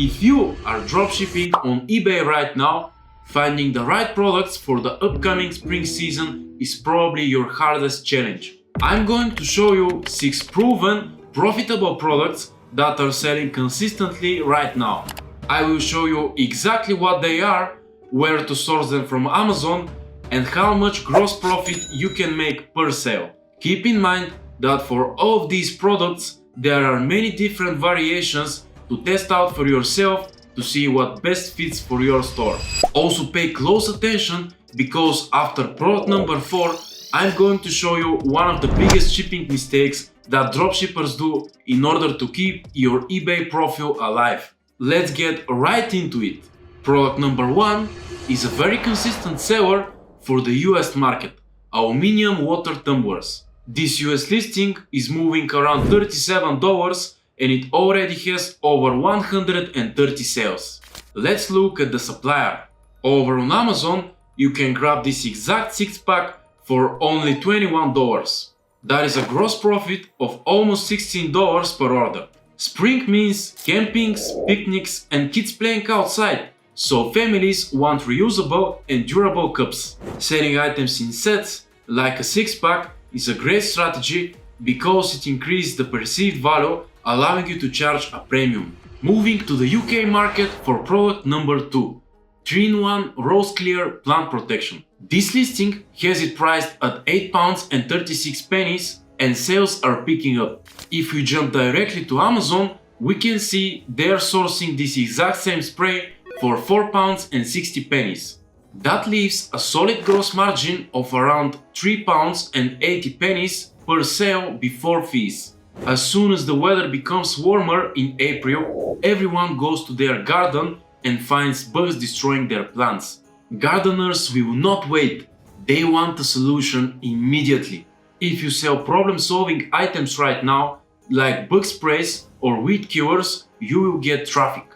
If you are dropshipping on eBay right now, finding the right products for the upcoming spring season is probably your hardest challenge. I'm going to show you 6 proven, profitable products that are selling consistently right now. I will show you exactly what they are, where to source them from Amazon, and how much gross profit you can make per sale. Keep in mind that for all of these products, there are many different variations to test out for yourself to see what best fits for your store. Also pay close attention because after product number 4, I'm going to show you one of the biggest shipping mistakes that dropshippers do in order to keep your eBay profile alive. Let's get right into it. Product number 1 is a very consistent seller for the US market, aluminum water tumblers. This US listing is moving around $37 and it already has over 130 sales. Let's look at the supplier. Over on Amazon, you can grab this exact 6-pack for only $21. That is a gross profit of almost $16 per order. Spring means campings, picnics and kids playing outside, so families want reusable and durable cups. Selling items in sets, like a 6-pack, is a great strategy because it increases the perceived value, allowing you to charge a premium. Moving to the UK market for product number 2, 3-in-1 Roseclear plant protection. This listing has it priced at £8.36 and sales are picking up. If we jump directly to Amazon, we can see they're sourcing this exact same spray for £4.60. That leaves a solid gross margin of around £3.80 per sale before fees. As soon as the weather becomes warmer in April, everyone goes to their garden and finds bugs destroying their plants. Gardeners will not wait, they want a solution immediately. If you sell problem-solving items right now, like bug sprays or weed killers, you will get traffic.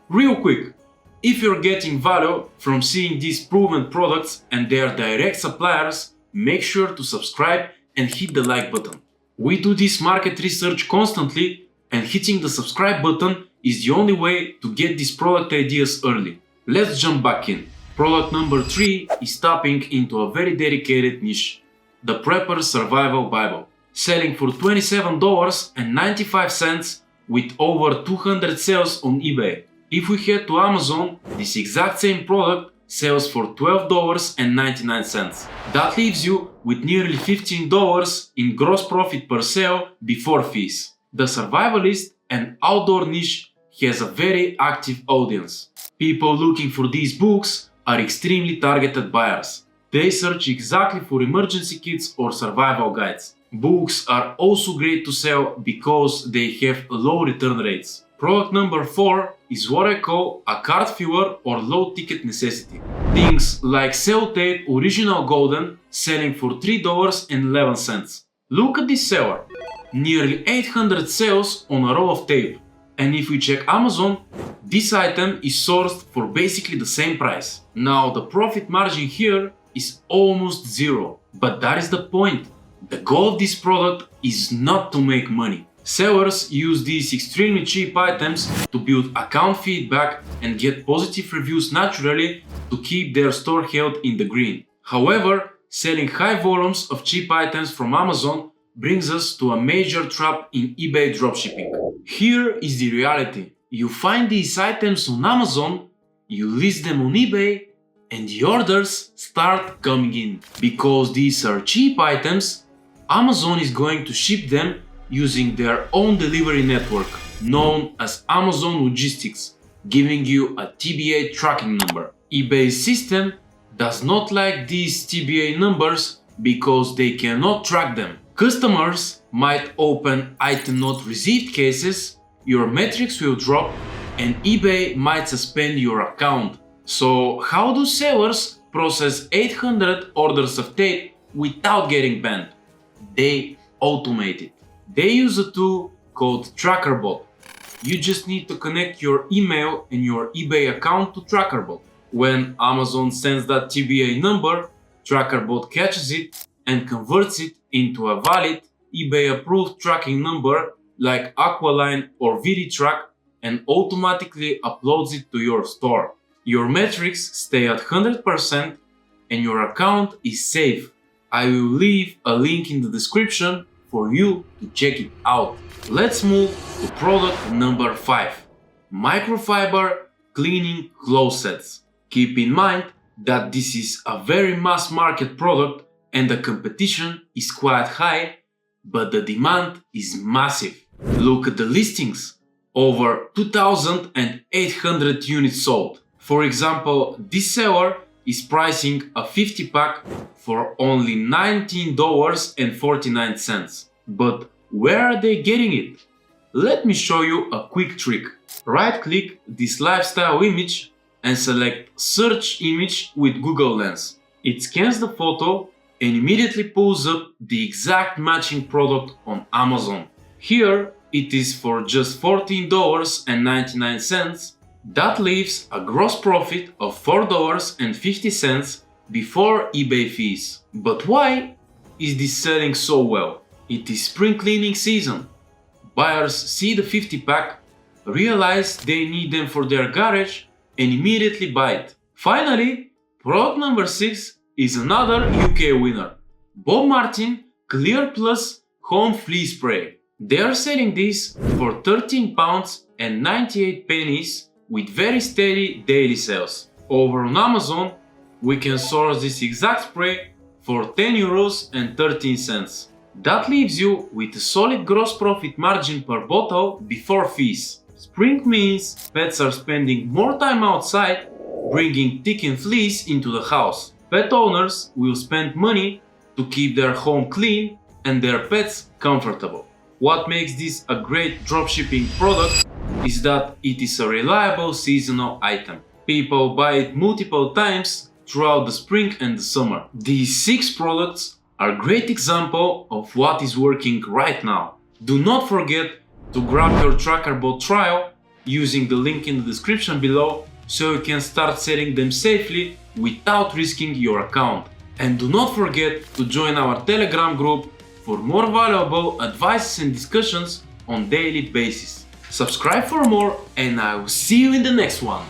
Real quick, if you're getting value from seeing these proven products and their direct suppliers, make sure to subscribe and hit the like button. We do this market research constantly, and hitting the subscribe button is the only way to get these product ideas early. Let's jump back in. Product number 3 is tapping into a very dedicated niche, the Prepper Survival Bible, selling for $27.95 with over 200 sales on eBay. If we head to Amazon, this exact same product sells for $12.99. That leaves you with nearly $15 in gross profit per sale before fees. The survivalist and outdoor niche has a very active audience. People looking for these books are extremely targeted buyers. They search exactly for emergency kits or survival guides. Books are also great to sell because they have low return rates. Product number 4 is what I call a cart filler or low ticket necessity. Things like Sellotape Original Golden selling for $3.11. Look at this seller. Nearly 800 sales on a roll of tape. And if we check Amazon, this item is sourced for basically the same price. Now the profit margin here is almost zero. But that is the point. The goal of this product is not to make money. Sellers use these extremely cheap items to build account feedback and get positive reviews naturally to keep their store health in the green. However, selling high volumes of cheap items from Amazon brings us to a major trap in eBay dropshipping. Here is the reality. You find these items on Amazon, you list them on eBay, and the orders start coming in. Because these are cheap items, Amazon is going to ship them using their own delivery network, known as Amazon Logistics, giving you a TBA tracking number. eBay's system does not like these TBA numbers because they cannot track them. Customers might open item not received cases, your metrics will drop, and eBay might suspend your account. So how do sellers process 800 orders of tape without getting banned? They automate it. They use a tool called Trackerbot. You just need to connect your email and your eBay account to Trackerbot. When Amazon sends that TBA number, Trackerbot catches it and converts it into a valid eBay approved tracking number like Aqualine or VD Track and automatically uploads it to your store. Your metrics stay at 100% and your account is safe. I will leave a link in the description for you to check it out. Let's move to product number 5. Microfiber cleaning clothes sets. Keep in mind that this is a very mass market product and the competition is quite high, but the demand is massive. Look at the listings. Over 2,800 units sold. For example, this seller is pricing a 50 pack for only $19.49. But where are they getting it? Let me show you a quick trick. Right click this lifestyle image and select search image with Google Lens. It scans the photo and immediately pulls up the exact matching product on Amazon. Here it is for just $14.99. That leaves a gross profit of $4.50 before eBay fees. But why is this selling so well? It is spring cleaning season. Buyers see the 50 pack, realize they need them for their garage and immediately buy it. Finally, product number 6 is another UK winner. Bob Martin Clear Plus Home Flea Spray. They are selling this for £13.98 with very steady daily sales. Over on Amazon, we can source this exact spray for €10.13. That leaves you with a solid gross profit margin per bottle before fees. Spring means pets are spending more time outside, bringing tick and fleas into the house. Pet owners will spend money to keep their home clean and their pets comfortable. What makes this a great dropshipping product is that it is a reliable seasonal item. People buy it multiple times throughout the spring and the summer. These 6 products are a great example of what is working right now. Do not forget to grab your Trackerbot trial using the link in the description below so you can start selling them safely without risking your account. And do not forget to join our Telegram group for more valuable advices and discussions on daily basis. Subscribe for more and I will see you in the next one.